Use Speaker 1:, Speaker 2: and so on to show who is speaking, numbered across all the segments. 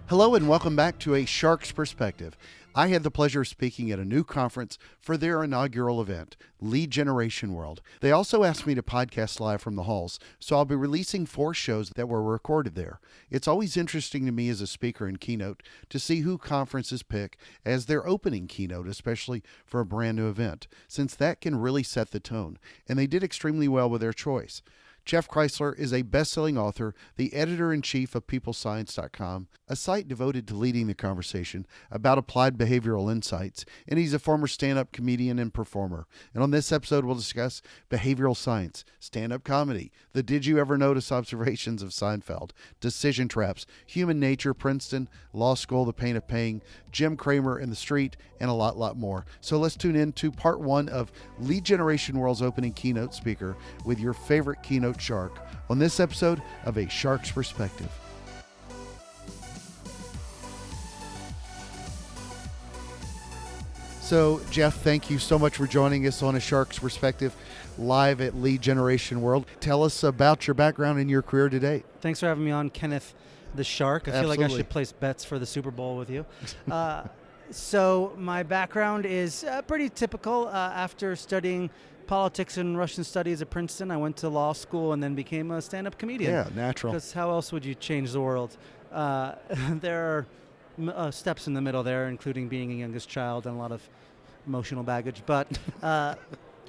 Speaker 1: Hello and welcome back to A Shark's Perspective. I had the pleasure of speaking at a new conference for their inaugural event, Lead Generation World. They also asked me to podcast live from the halls, so I'll be releasing 4 shows that were recorded there. It's always interesting to me as a speaker and keynote to see who conferences pick as their opening keynote, especially for a brand new event, since that can really set the tone, and they did extremely well with their choice. Jeff Kreisler is a best-selling author, the editor-in-chief of PeopleScience.com, a site devoted to leading the conversation about applied behavioral insights, and he's a former stand-up comedian and performer. And on this episode, we'll discuss behavioral science, stand-up comedy, the Did You Ever Notice observations of Seinfeld, decision traps, human nature, Princeton, law school, the pain of paying, Jim Cramer in the street, and a lot more. So let's tune in to part 1 of Lead Generation World's opening keynote speaker with your favorite keynote shark on this episode of A Shark's Perspective. So, Jeff, thank you so much for joining us on A Shark's Perspective live at Lead Generation World. Tell us about your background and your career to date.
Speaker 2: Thanks for having me on, Kenneth the Shark. I feel like I should place bets for the Super Bowl with you. So my background is pretty typical. After studying politics and Russian studies at Princeton, I went to law school and then became a stand-up comedian.
Speaker 1: Yeah, natural.
Speaker 2: Because how else would you change the world? There are steps in the middle there, including being a youngest child and a lot of emotional baggage. But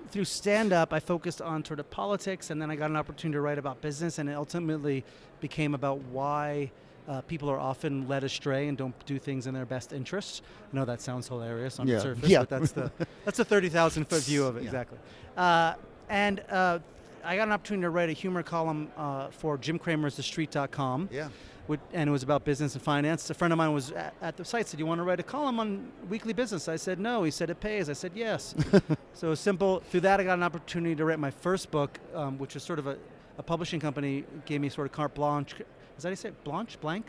Speaker 2: through stand-up, I focused on sort of politics, and then I got an opportunity to write about business, and it ultimately became about why people are often led astray and don't do things in their best interests. I know that sounds hilarious on the surface, but that's a 30,000-foot view of it, exactly. And I got an opportunity to write a humor column for Jim Cramer's TheStreet.com.
Speaker 1: Yeah.
Speaker 2: And it was about business and finance. A friend of mine was at the site, said, "You want to write a column on weekly business?" I said, "No." He said, "It pays." I said, "Yes." So it was simple. Through that, I got an opportunity to write my first book, which was sort of a publishing company gave me sort of carte blanche. Is that how you say it? Blank?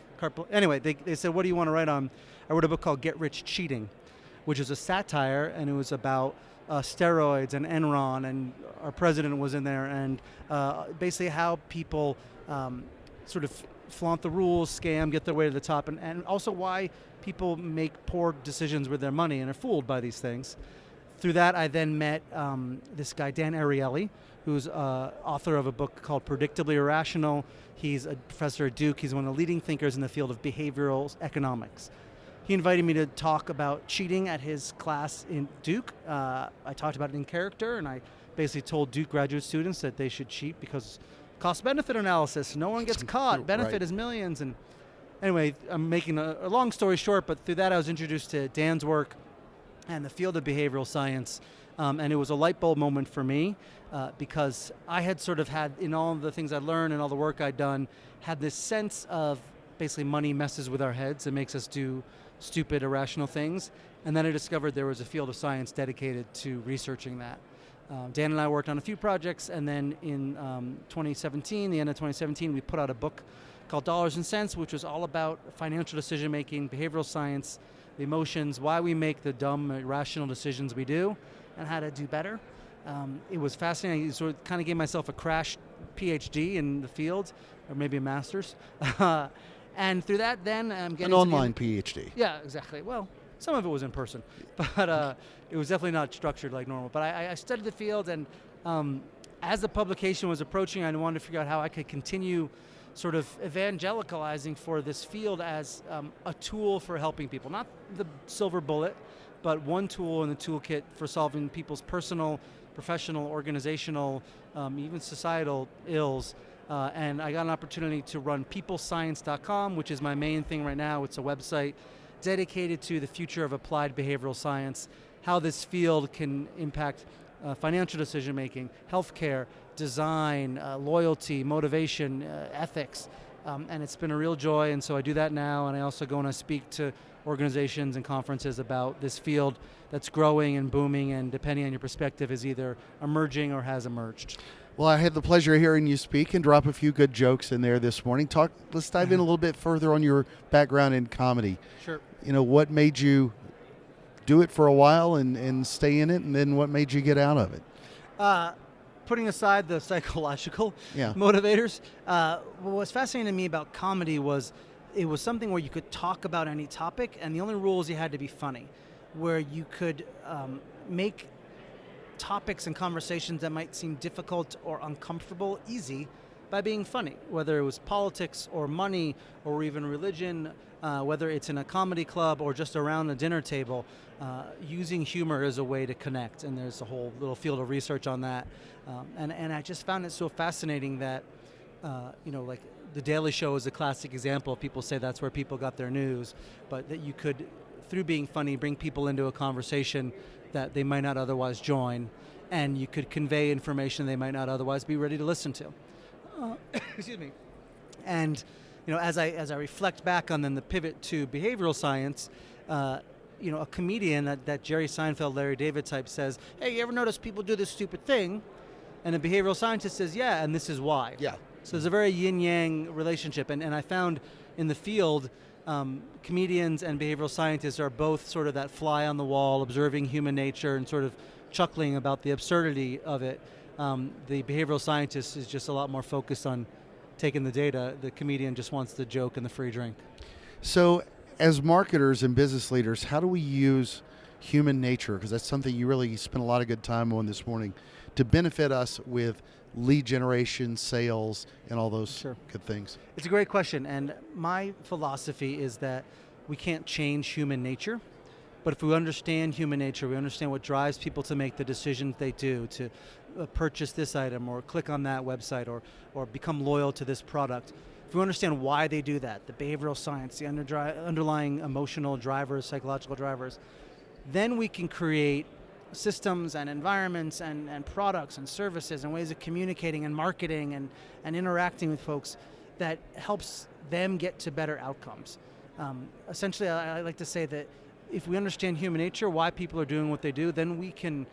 Speaker 2: Anyway, they said, "What do you want to write on?" I wrote a book called Get Rich Cheating, which is a satire, and it was about steroids and Enron, and our president was in there, and basically how people sort of flaunt the rules, scam, get their way to the top, and also why people make poor decisions with their money and are fooled by these things. Through that, I then met this guy, Dan Ariely, who's author of a book called Predictably Irrational. He's a professor at Duke. He's one of the leading thinkers in the field of behavioral economics. He invited me to talk about cheating at his class in Duke. I talked about it in character, and I basically told Duke graduate students that they should cheat because cost-benefit analysis, no one gets caught, benefit is millions. And anyway, I'm making a long story short, but through that I was introduced to Dan's work and the field of behavioral science, and it was a light bulb moment for me because I had sort of had, in all of the things I'd learned and all the work I'd done, had this sense of basically money messes with our heads and makes us do stupid, irrational things, and then I discovered there was a field of science dedicated to researching that. Dan and I worked on a few projects, and then in 2017, the end of 2017, we put out a book called Dollars and Cents, which was all about financial decision-making, behavioral science, the emotions, why we make the dumb, irrational decisions we do, and how to do better. It was fascinating. So it kind of gave myself a crash PhD in the field, or maybe a master's. And through that, then I'm getting
Speaker 1: an online PhD.
Speaker 2: Yeah, exactly. Well, some of it was in person, but it was definitely not structured like normal. But I studied the field, and as the publication was approaching, I wanted to figure out how I could continue sort of evangelicalizing for this field as a tool for helping people. Not the silver bullet, but one tool in the toolkit for solving people's personal, professional, organizational, even societal ills. And I got an opportunity to run PeopleScience.com, which is my main thing right now. It's a website dedicated to the future of applied behavioral science, how this field can impact financial decision-making, healthcare, design, loyalty, motivation, ethics, and it's been a real joy, and so I do that now, and I also go and I speak to organizations and conferences about this field that's growing and booming, and depending on your perspective is either emerging or has emerged.
Speaker 1: Well, I had the pleasure of hearing you speak and drop a few good jokes in there this morning. Let's dive in a little bit further on your background in comedy.
Speaker 2: Sure.
Speaker 1: You know, what made you do it for a while and stay in it, and then what made you get out of it?
Speaker 2: Putting aside the psychological motivators, what was fascinating to me about comedy was it was something where you could talk about any topic, and the only rules you had to be funny, where you could make topics and conversations that might seem difficult or uncomfortable easy by being funny, whether it was politics or money or even religion, whether it's in a comedy club or just around a dinner table. Using humor as a way to connect, and there's a whole little field of research on that. And I just found it so fascinating that, like The Daily Show is a classic example. People say that's where people got their news, but that you could, through being funny, bring people into a conversation that they might not otherwise join, and you could convey information they might not otherwise be ready to listen to. Excuse me. And as I reflect back on then the pivot to behavioral science, a comedian that Jerry Seinfeld, Larry David type says, "Hey, you ever notice people do this stupid thing?" And a behavioral scientist says, "Yeah, and this is why."
Speaker 1: Yeah.
Speaker 2: So there's a very yin-yang relationship, and I found in the field, comedians and behavioral scientists are both sort of that fly on the wall, observing human nature and sort of chuckling about the absurdity of it. The behavioral scientist is just a lot more focused on taking the data. The comedian just wants the joke and the free drink.
Speaker 1: So as marketers and business leaders, how do we use human nature, because that's something you really spent a lot of good time on this morning, to benefit us with lead generation, sales, and all those good things?
Speaker 2: It's a great question, and my philosophy is that we can't change human nature, but if we understand human nature, we understand what drives people to make the decisions they do, to purchase this item or click on that website or become loyal to this product. If we understand why they do that, the behavioral science, the underlying emotional drivers, psychological drivers, then we can create systems and environments and products and services and ways of communicating and marketing and interacting with folks that helps them get to better outcomes. Essentially, I like to say that if we understand human nature, why people are doing what they do, then we can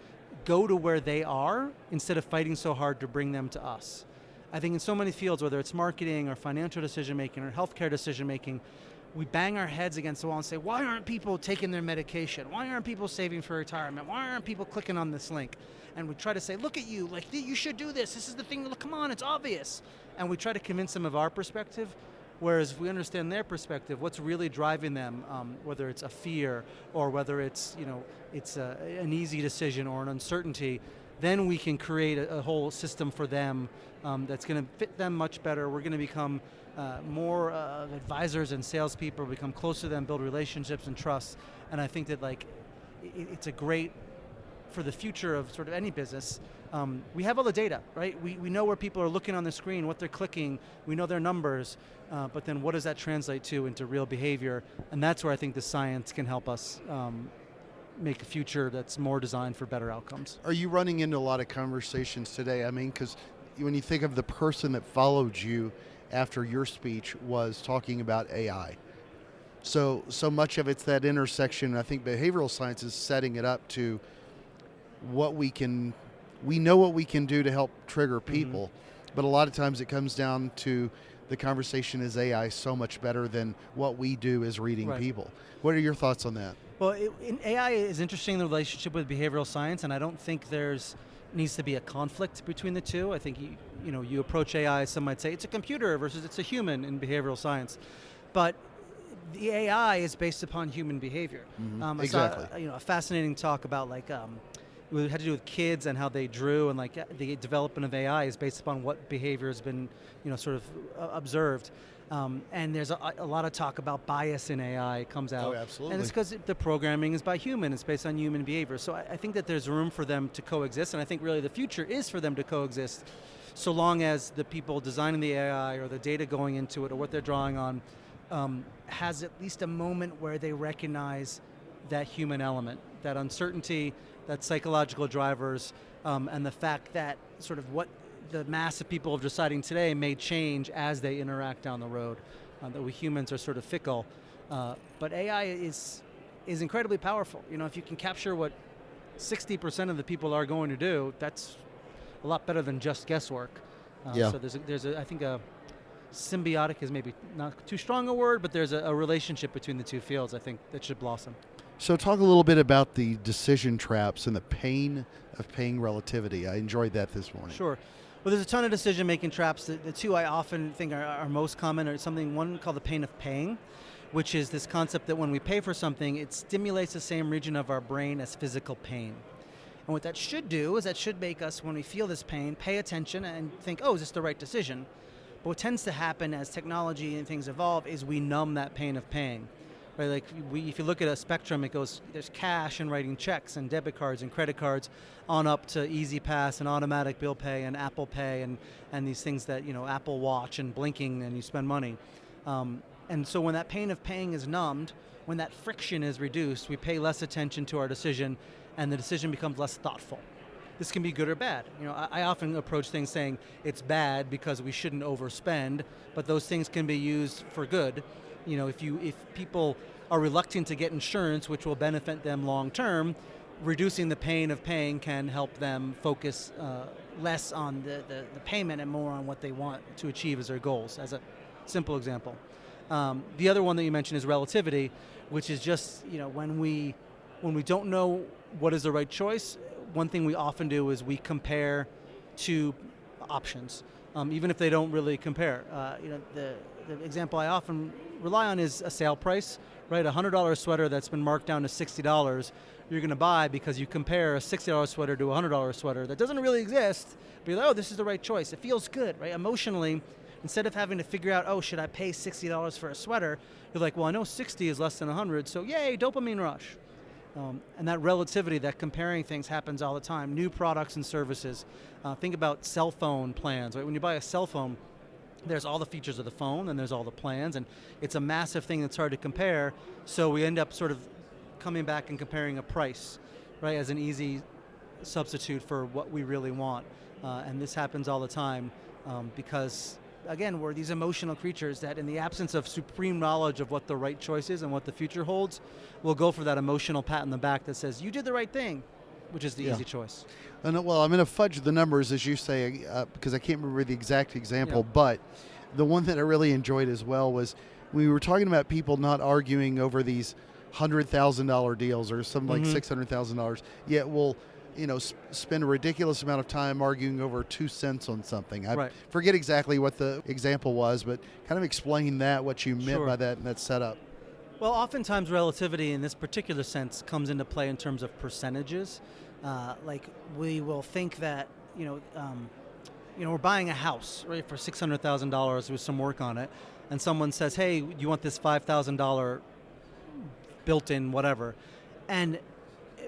Speaker 2: go to where they are instead of fighting so hard to bring them to us. I think in so many fields, whether it's marketing or financial decision-making or healthcare decision-making, we bang our heads against the wall and say, why aren't people taking their medication? Why aren't people saving for retirement? Why aren't people clicking on this link? And we try to say, look at you, like you should do this. This is the thing, look, come on, it's obvious. And we try to convince them of our perspective, whereas if we understand their perspective, what's really driving them, whether it's a fear or whether it's, it's an easy decision or an uncertainty, then we can create a whole system for them that's going to fit them much better. We're going to become more advisors and salespeople, become close to them, build relationships and trust. And I think that it's a great, for the future of sort of any business, we have all the data, right? We know where people are looking on the screen, what they're clicking, we know their numbers, but then what does that translate to into real behavior? And that's where I think the science can help us make a future that's more designed for better outcomes.
Speaker 1: Are you running into a lot of conversations today? I mean, because when you think of the person that followed you after your speech was talking about AI. So much of it's that intersection. I think behavioral science is setting it up to we know what we can do to help trigger people, but a lot of times it comes down to the conversation is AI so much better than what we do as reading people. What are your thoughts on that?
Speaker 2: Well, AI is interesting, the relationship with behavioral science, and I don't think needs to be a conflict between the two. I think you approach AI, some might say it's a computer versus it's a human in behavioral science, but the AI is based upon human behavior.
Speaker 1: Exactly.
Speaker 2: I saw, a fascinating talk about it had to do with kids and how they drew, and the development of AI is based upon what behavior has been sort of observed. And there's a lot of talk about bias in AI comes out.
Speaker 1: Oh, absolutely.
Speaker 2: And it's because the programming is by human. It's based on human behavior. So I think that there's room for them to coexist, and I think really the future is for them to coexist so long as the people designing the AI or the data going into it or what they're drawing on has at least a moment where they recognize that human element, that uncertainty, that psychological drivers, and the fact that sort of what the mass of people are deciding today may change as they interact down the road, that we humans are sort of fickle. But AI is incredibly powerful. If you can capture what 60% of the people are going to do, that's a lot better than just guesswork. So there's I think a symbiotic is maybe not too strong a word, but there's a relationship between the two fields, I think, that should blossom.
Speaker 1: So talk a little bit about the decision traps and the pain of paying relativity. I enjoyed that this morning.
Speaker 2: Sure. Well, there's a ton of decision-making traps. The two I often think are most common are one called the pain of paying, which is this concept that when we pay for something, it stimulates the same region of our brain as physical pain. And what that should do is that should make us, when we feel this pain, pay attention and think, oh, is this the right decision? But what tends to happen as technology and things evolve is we numb that pain of paying. Right, like if you look at a spectrum, it goes, there's cash and writing checks and debit cards and credit cards on up to Easy Pass and automatic bill pay and Apple Pay and these things that, Apple Watch and blinking and you spend money. And so when that pain of paying is numbed, when that friction is reduced, we pay less attention to our decision and the decision becomes less thoughtful. This can be good or bad. I often approach things saying it's bad because we shouldn't overspend, but those things can be used for good. If people are reluctant to get insurance, which will benefit them long term, reducing the pain of paying can help them focus less on the payment and more on what they want to achieve as their goals, as a simple example. The other one that you mentioned is relativity, which is just, when we don't know what is the right choice, one thing we often do is we compare two options, even if they don't really compare. The example I often rely on is a sale price, right? A $100 sweater that's been marked down to $60, you're going to buy because you compare a $60 sweater to a $100 sweater that doesn't really exist, but you're like, oh, this is the right choice. It feels good, right? Emotionally, instead of having to figure out, oh, should I pay $60 for a sweater? You're like, well, I know 60 is less than 100, so yay, dopamine rush. And that relativity, that comparing things happens all the time. New products and services. Think about cell phone plans, right? When you buy a cell phone, there's all the features of the phone and there's all the plans, and it's a massive thing that's hard to compare, so we end up sort of coming back and comparing a price, right, as an easy substitute for what we really want. And this happens all the time because, again, we're these emotional creatures that in the absence of supreme knowledge of what the right choice is and what the future holds, we'll go for that emotional pat on the back that says, you did the right thing, which is the easy choice.
Speaker 1: Well, I'm going to fudge the numbers, as you say, because I can't remember the exact example, but the one that I really enjoyed as well was we were talking about people not arguing over these $100,000 deals or something like $600,000, yet we'll spend a ridiculous amount of time arguing over 2 cents on something. I forget exactly what the example was, but kind of explain what you meant by that and that setup.
Speaker 2: Well, oftentimes relativity in this particular sense comes into play in terms of percentages. Like we will think that, we're buying a house, right, for $600,000 with some work on it, and someone says, hey, you want this $5,000 built-in whatever. And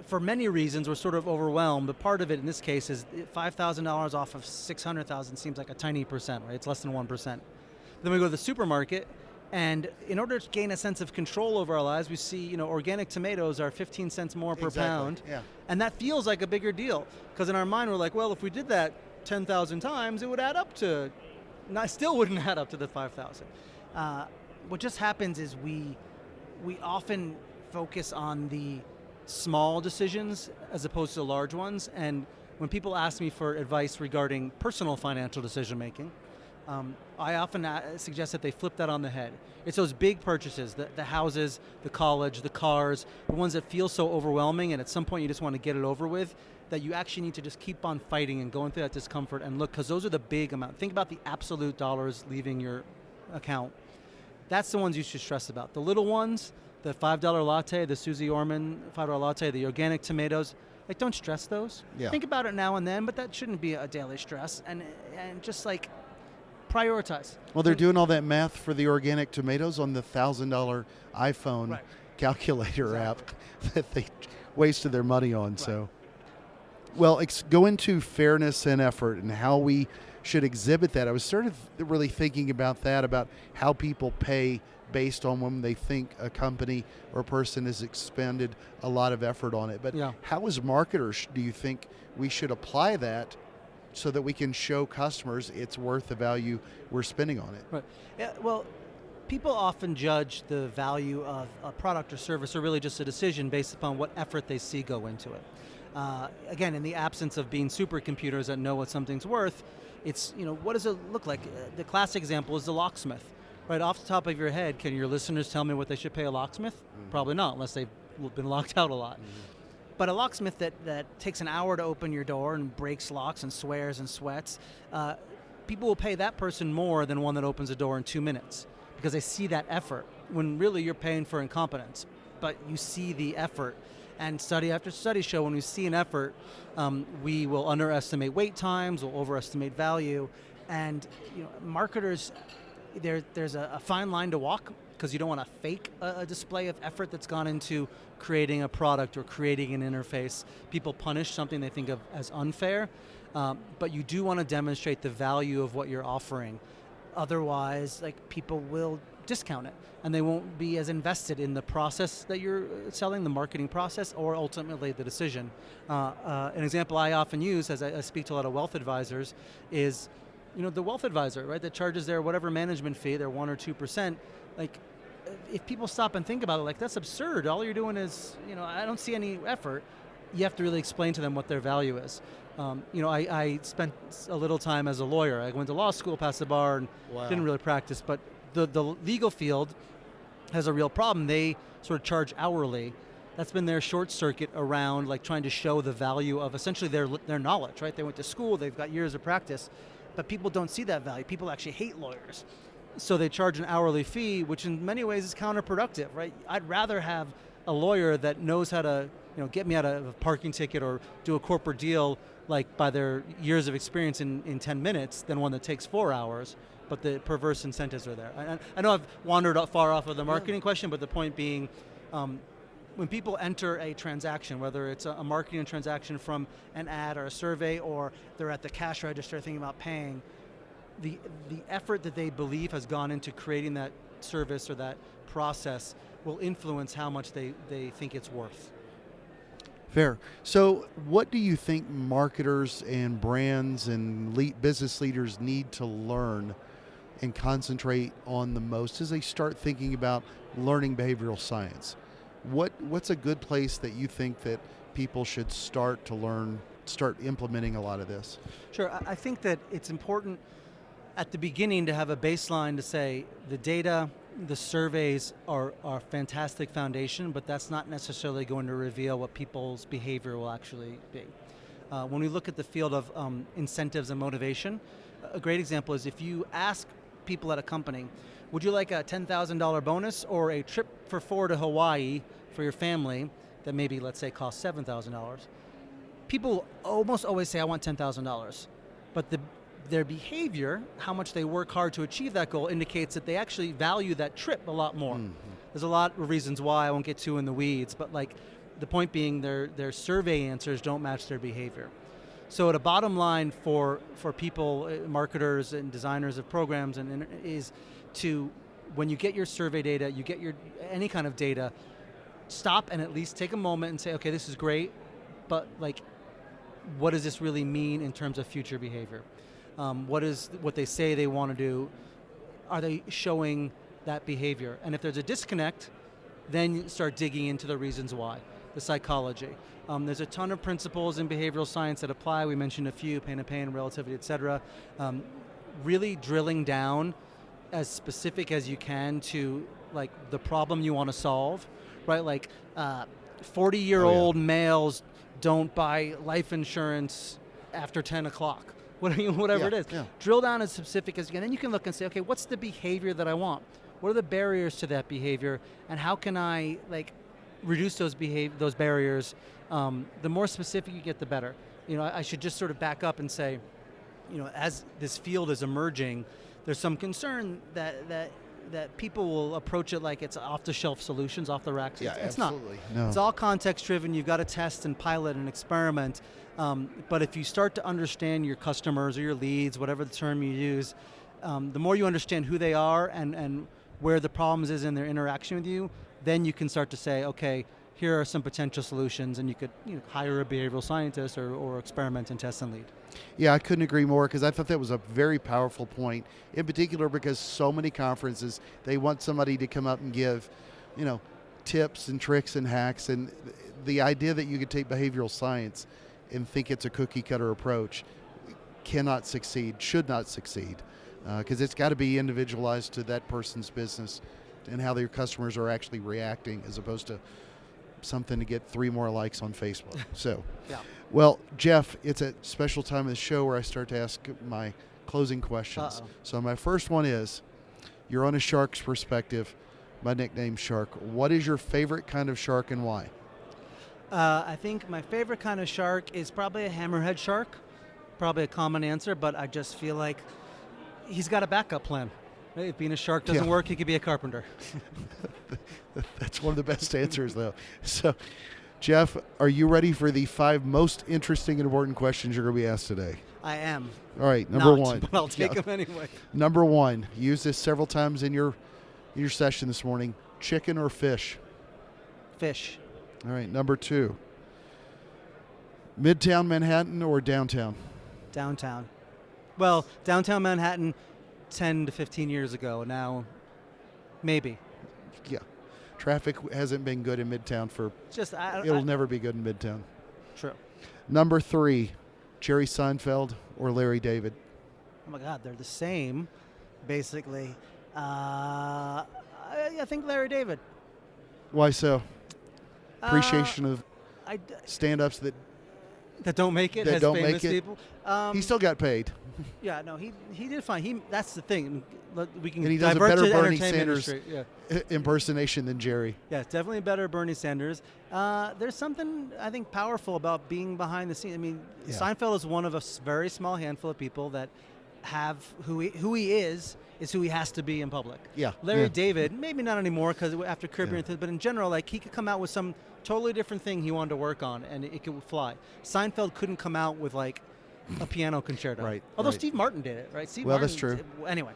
Speaker 2: for many reasons, we're sort of overwhelmed, but part of it in this case is $5,000 off of $600,000 seems like a tiny percent, right? It's less than 1%. Then we go to the supermarket, and in order to gain a sense of control over our lives, we see, organic tomatoes are 15 cents more per pound. Yeah. And that feels like a bigger deal, because in our mind, we're like, well, if we did that 10,000 times, it would add up to, still wouldn't add up to the 5,000. What just happens is we often focus on the small decisions as opposed to large ones. And when people ask me for advice regarding personal financial decision making, I often suggest that they flip that on the head. It's those big purchases, the houses, the college, the cars, the ones that feel so overwhelming and at some point you just want to get it over with, that you actually need to just keep on fighting and going through that discomfort and look, because those are the big amount. Think about the absolute dollars leaving your account. That's the ones you should stress about. The little ones, the $5 latte, the Susie Orman $5 latte, the organic tomatoes, don't stress those. Yeah. Think about it now and then, but that shouldn't be a daily stress. And just prioritize.
Speaker 1: Well, they're doing all that math for the organic tomatoes on the $1,000 iPhone calculator app that they wasted their money on. Right. So, well, go into fairness and effort and how we should exhibit that. I was sort of really thinking about that, about how people pay based on when they think a company or person has expended a lot of effort on it. But how as marketers do you think we should apply that so that we can show customers it's worth the value we're spending on it?
Speaker 2: Right. Yeah, well, people often judge the value of a product or service, or really just a decision, based upon what effort they see go into it. Again, in the absence of being supercomputers that know what something's worth, it's, what does it look like? The classic example is the locksmith. Right off the top of your head, can your listeners tell me what they should pay a locksmith? Mm-hmm. Probably not, unless they've been locked out a lot. Mm-hmm. But a locksmith that takes an hour to open your door and breaks locks and swears and sweats, people will pay that person more than one that opens a door in 2 minutes because they see that effort, when really you're paying for incompetence. But you see the effort. And study after study show when we see an effort, we will underestimate wait times, we'll overestimate value. And marketers, there's a fine line to walk, because you don't want to fake a display of effort that's gone into creating a product or creating an interface. People punish something they think of as unfair, but you do want to demonstrate the value of what you're offering. Otherwise, people will discount it, and they won't be as invested in the process that you're selling, the marketing process, or ultimately the decision. An example I often use as I speak to a lot of wealth advisors is, the wealth advisor, right, that charges their whatever management fee, their 1 or 2%. If people stop and think about it, that's absurd. All you're doing is, I don't see any effort. You have to really explain to them what their value is. I spent a little time as a lawyer. I went to law school, passed the bar, and didn't really practice. But the legal field has a real problem. They sort of charge hourly. That's been their short circuit around trying to show the value of essentially their knowledge, right? They went to school, they've got years of practice, but people don't see that value. People actually hate lawyers. So they charge an hourly fee, which in many ways is counterproductive, right? I'd rather have a lawyer that knows how to get me out of a parking ticket or do a corporate deal by their years of experience in 10 minutes than one that takes 4 hours. But the perverse incentives are there. I know I've wandered far off of the marketing question, but the point being, when people enter a transaction, whether it's a marketing transaction from an ad or a survey, or they're at the cash register thinking about paying, the effort that they believe has gone into creating that service or that process will influence how much they think it's worth.
Speaker 1: Fair. So what do you think marketers and brands and business leaders need to learn and concentrate on the most as they start thinking about learning behavioral science? What's a good place that you think that people should start implementing a lot of this?
Speaker 2: Sure. I think that it's important at the beginning to have a baseline to say the data, the surveys are a fantastic foundation, but that's not necessarily going to reveal what people's behavior will actually be. When we look at the field of incentives and motivation, a great example is if you ask people at a company, would you like a $10,000 bonus or a trip for 4 to Hawaii for your family that maybe, let's say, costs $7,000? People almost always say, I want $10,000. But their behavior, how much they work hard to achieve that goal, indicates that they actually value that trip a lot more. Mm-hmm. There's a lot of reasons why, I won't get too in the weeds, but the point being their survey answers don't match their behavior. So at a bottom line for people, marketers and designers of programs, is to, when you get your survey data, you get any kind of data, stop and at least take a moment and say, okay, this is great, but what does this really mean in terms of future behavior? What they say they want to do, are they showing that behavior? And if there's a disconnect, then you start digging into the reasons why, the psychology. There's a ton of principles in behavioral science that apply. We mentioned a few, pain and pain, relativity, et cetera. Really drilling down as specific as you can to the problem you want to solve, right? 40-year-old males don't buy life insurance after 10 o'clock. Whatever it is. Yeah. Drill down as specific as you can. Then you can look and say, okay, what's the behavior that I want? What are the barriers to that behavior? And how can I reduce those barriers? The more specific you get, the better. I should just sort of back up and say, as this field is emerging, there's some concern that people will approach it like it's off-the-shelf solutions, off-the-rack.
Speaker 1: Yeah,
Speaker 2: it's
Speaker 1: absolutely.
Speaker 2: not. No. It's all context-driven. You've got to test and pilot and experiment. But if you start to understand your customers or your leads, whatever the term you use, the more you understand who they are and where the problems is in their interaction with you, then you can start to say, okay, here are some potential solutions, and you could hire a behavioral scientist or experiment and test and lead.
Speaker 1: Yeah, I couldn't agree more, because I thought that was a very powerful point, in particular because so many conferences, they want somebody to come up and give, tips and tricks and hacks, and the idea that you could take behavioral science and think it's a cookie cutter approach cannot succeed, should not succeed, because it's got to be individualized to that person's business and how their customers are actually reacting, as opposed to something to get 3 more likes on Facebook. So,
Speaker 2: Yeah.
Speaker 1: well, Jeff, it's a special time of the show where I start to ask my closing questions.
Speaker 2: Uh-oh.
Speaker 1: So my first one is, you're on a shark's perspective. My nickname's Shark. What is your favorite kind of shark and why?
Speaker 2: I think my favorite kind of shark is probably a hammerhead shark. Probably a common answer, but I just feel like he's got a backup plan. If being a shark doesn't work, he could be a carpenter.
Speaker 1: That's one of the best answers, though. So, Jeff, are you ready for the 5 most interesting and important questions you're going to be asked today?
Speaker 2: I am.
Speaker 1: All right, number
Speaker 2: Not,
Speaker 1: 1.
Speaker 2: but I'll take them anyway.
Speaker 1: Number 1, use this several times in your session this morning. Chicken or fish?
Speaker 2: Fish.
Speaker 1: All right, number 2. Midtown Manhattan or downtown?
Speaker 2: Downtown. Well, downtown Manhattan 10 to 15 years ago. Now, maybe.
Speaker 1: Yeah. Traffic hasn't been good in Midtown for... It'll never be good in Midtown.
Speaker 2: True.
Speaker 1: Number 3, Jerry Seinfeld or Larry David?
Speaker 2: Oh my God, they're the same, basically. I think Larry David.
Speaker 1: Why so? Appreciation of
Speaker 2: I,
Speaker 1: stand-ups that
Speaker 2: don't make it,
Speaker 1: that
Speaker 2: as
Speaker 1: don't
Speaker 2: famous
Speaker 1: make it.
Speaker 2: people.
Speaker 1: He still got paid.
Speaker 2: Yeah, no, he did fine. That's the thing. We can
Speaker 1: And he does a
Speaker 2: divert
Speaker 1: better
Speaker 2: to the
Speaker 1: Bernie
Speaker 2: entertainment
Speaker 1: Sanders
Speaker 2: industry. Yeah.
Speaker 1: impersonation than Jerry.
Speaker 2: Yeah, definitely a better Bernie Sanders. There's something, I think, powerful about being behind the scenes. I mean, Seinfeld is one of a very small handful of people that have who he is who he has to be in public.
Speaker 1: Yeah.
Speaker 2: Larry David, maybe not anymore because after Curb Your Enthusiasm, but in general, like he could come out with some totally different thing he wanted to work on and it could fly. Seinfeld couldn't come out with like a piano concerto.
Speaker 1: Right.
Speaker 2: Although
Speaker 1: right.
Speaker 2: Steve Martin did it, right?
Speaker 1: Well, that's true.
Speaker 2: Anyway.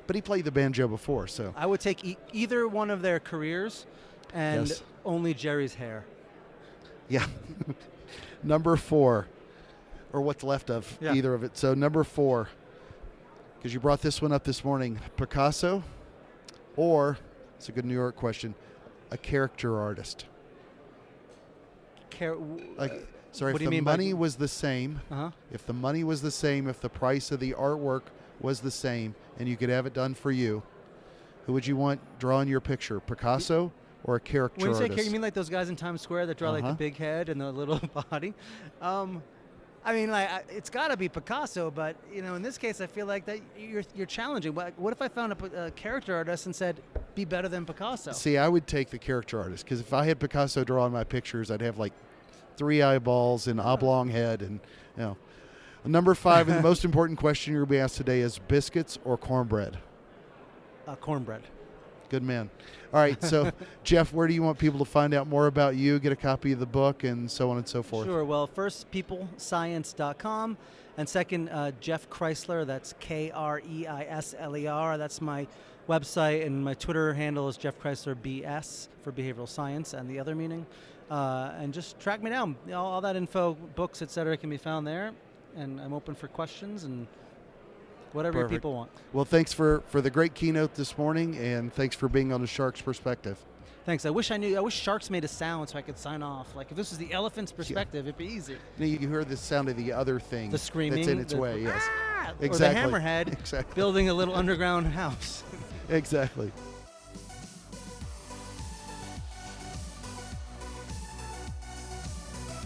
Speaker 1: But he played the banjo before, so.
Speaker 2: I would take either one of their careers and
Speaker 1: Yes.
Speaker 2: only Jerry's hair.
Speaker 1: Yeah. Number 4, or what's left of either of it. So number 4, because you brought this one up this morning, Picasso or, it's a good New York question, a character artist. Sorry,
Speaker 2: what
Speaker 1: if
Speaker 2: do you
Speaker 1: the
Speaker 2: mean
Speaker 1: money was the same,
Speaker 2: Uh-huh.
Speaker 1: if the money was the same, if the price of the artwork was the same, and you could have it done for you, who would you want drawing your picture, Picasso or a character
Speaker 2: When you say
Speaker 1: artist?
Speaker 2: character, you mean like those guys in Times Square that draw like the big head and the little body? I mean, like it's got to be Picasso, but in this case, I feel like that you're challenging. What if I found a character artist and said, "Be better than Picasso"?
Speaker 1: See, I would take the character artist because if I had Picasso drawing my pictures, I'd have like 3 eyeballs and oblong head, and Number 5, and the most important question you're going to be asked today is biscuits or cornbread?
Speaker 2: Cornbread.
Speaker 1: Good man. All right, so Jeff, where do you want people to find out more about you, get a copy of the book, and so on and so forth?
Speaker 2: Sure. Well, first, peoplescience.com, and second, Jeff Kreisler. That's Kreisler. That's my website, and my Twitter handle is Jeff Kreisler BS for behavioral science and the other meaning. And just track me down. All that info, books, etc., can be found there. And I'm open for questions and whatever your people want.
Speaker 1: Well, thanks for the great keynote this morning, and thanks for being on the Shark's Perspective.
Speaker 2: Thanks. I wish sharks made a sound so I could sign off. Like if this was the elephant's perspective, it'd be easy.
Speaker 1: You hear the sound of the other thing.
Speaker 2: The screaming.
Speaker 1: That's in its way, yes.
Speaker 2: Exactly. Or the hammerhead
Speaker 1: exactly.
Speaker 2: building a little underground house.
Speaker 1: Exactly.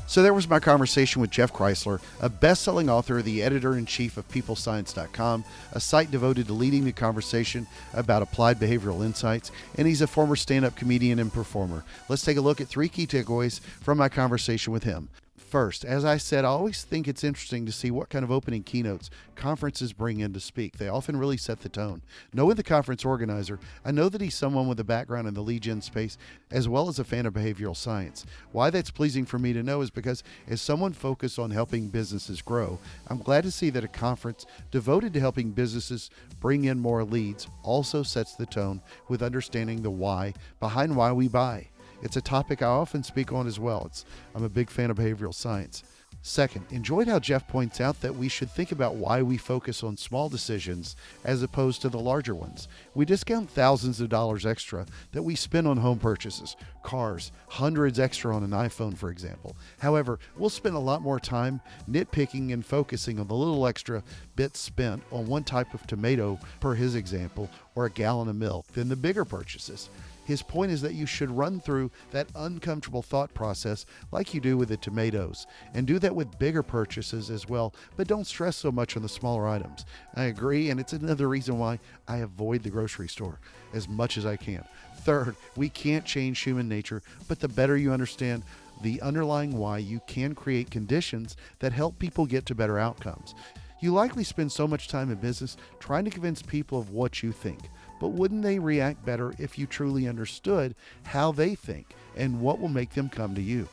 Speaker 1: So there was my conversation with Jeff Kreisler, a best-selling author, the editor-in-chief of peoplescience.com, a site devoted to leading the conversation about applied behavioral insights, and he's a former stand-up comedian and performer. Let's take a look at 3 key takeaways from my conversation with him. First, as I said, I always think it's interesting to see what kind of opening keynotes conferences bring in to speak. They often really set the tone. Knowing the conference organizer, I know that he's someone with a background in the lead gen space as well as a fan of behavioral science. Why that's pleasing for me to know is because as someone focused on helping businesses grow, I'm glad to see that a conference devoted to helping businesses bring in more leads also sets the tone with understanding the why behind why we buy. It's a topic I often speak on as well. I'm a big fan of behavioral science. Second, enjoyed how Jeff points out that we should think about why we focus on small decisions as opposed to the larger ones. We discount thousands of dollars extra that we spend on home purchases, cars, hundreds extra on an iPhone, for example. However, we'll spend a lot more time nitpicking and focusing on the little extra bits spent on one type of tomato, per his example, or a gallon of milk than the bigger purchases. His point is that you should run through that uncomfortable thought process like you do with the tomatoes, and do that with bigger purchases as well, but don't stress so much on the smaller items. I agree, and it's another reason why I avoid the grocery store as much as I can. Third, we can't change human nature, but the better you understand the underlying why, you can create conditions that help people get to better outcomes. You likely spend so much time in business trying to convince people of what you think, but wouldn't they react better if you truly understood how they think and what will make them come to you?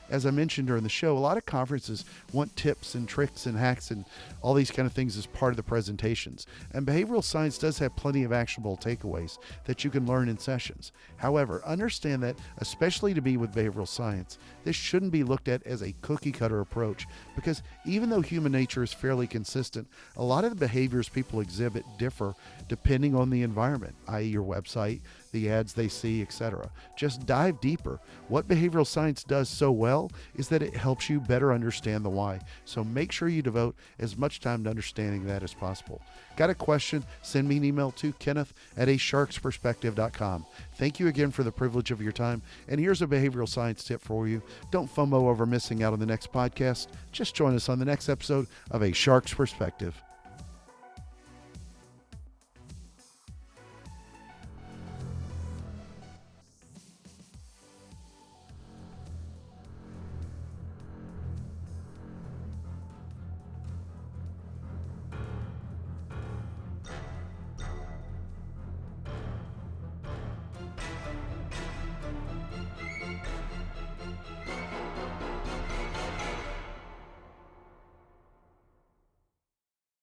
Speaker 1: As I mentioned during the show, a lot of conferences want tips and tricks and hacks and all these kind of things as part of the presentations. And behavioral science does have plenty of actionable takeaways that you can learn in sessions. However, understand that, especially to be with behavioral science, this shouldn't be looked at as a cookie cutter approach, because even though human nature is fairly consistent, a lot of the behaviors people exhibit differ depending on the environment, i.e. your website, the ads they see, etc. Just dive deeper. What behavioral science does so well is that it helps you better understand the why. So make sure you devote as much time to understanding that as possible. Got a question? Send me an email to kenneth@asharksperspective.com. Thank you again for the privilege of your time. And here's a behavioral science tip for you. Don't FOMO over missing out on the next podcast. Just join us on the next episode of A Shark's Perspective.